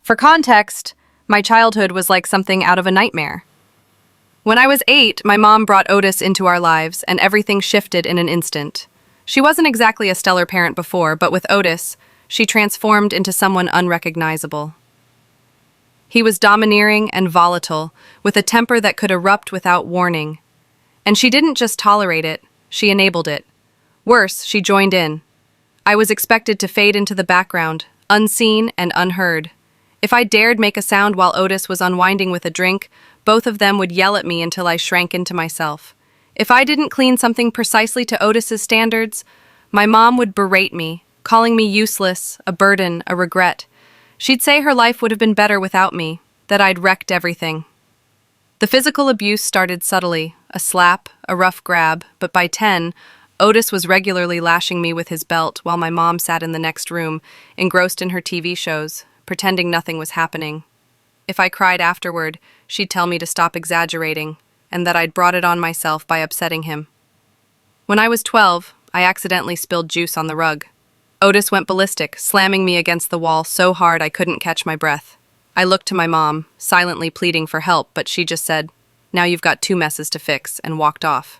For context, my childhood was like something out of a nightmare. When I was 8, my mom brought Otis into our lives, and everything shifted in an instant. She wasn't exactly a stellar parent before, but with Otis, she transformed into someone unrecognizable. He was domineering and volatile, with a temper that could erupt without warning. And she didn't just tolerate it, she enabled it. Worse, she joined in. I was expected to fade into the background, unseen and unheard. If I dared make a sound while Otis was unwinding with a drink, both of them would yell at me until I shrank into myself. If I didn't clean something precisely to Otis's standards, my mom would berate me, calling me useless, a burden, a regret. She'd say her life would have been better without me, that I'd wrecked everything. The physical abuse started subtly, a slap, a rough grab, but by 10, Otis was regularly lashing me with his belt while my mom sat in the next room, engrossed in her TV shows, pretending nothing was happening. If I cried afterward, she'd tell me to stop exaggerating, and that I'd brought it on myself by upsetting him. When I was 12, I accidentally spilled juice on the rug. Otis went ballistic, slamming me against the wall so hard I couldn't catch my breath. I looked to my mom, silently pleading for help, but she just said, "Now you've got 2 messes to fix," and walked off.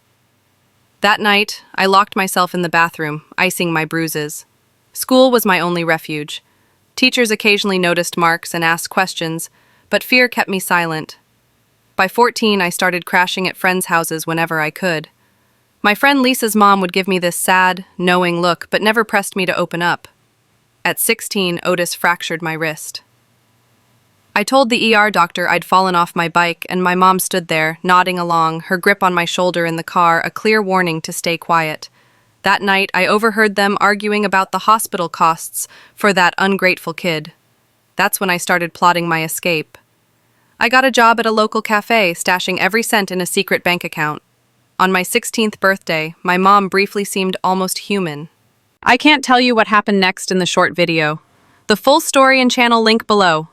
That night, I locked myself in the bathroom, icing my bruises. School was my only refuge. Teachers occasionally noticed marks and asked questions, but fear kept me silent. By 14, I started crashing at friends' houses whenever I could. My friend Lisa's mom would give me this sad, knowing look, but never pressed me to open up. At 16, Otis fractured my wrist. I told the ER doctor I'd fallen off my bike, and my mom stood there, nodding along, her grip on my shoulder in the car, a clear warning to stay quiet. That night, I overheard them arguing about the hospital costs for that ungrateful kid. That's when I started plotting my escape. I got a job at a local cafe, stashing every cent in a secret bank account. On my 16th birthday, my mom briefly seemed almost human. I can't tell you what happened next in the short video. The full story and channel link below.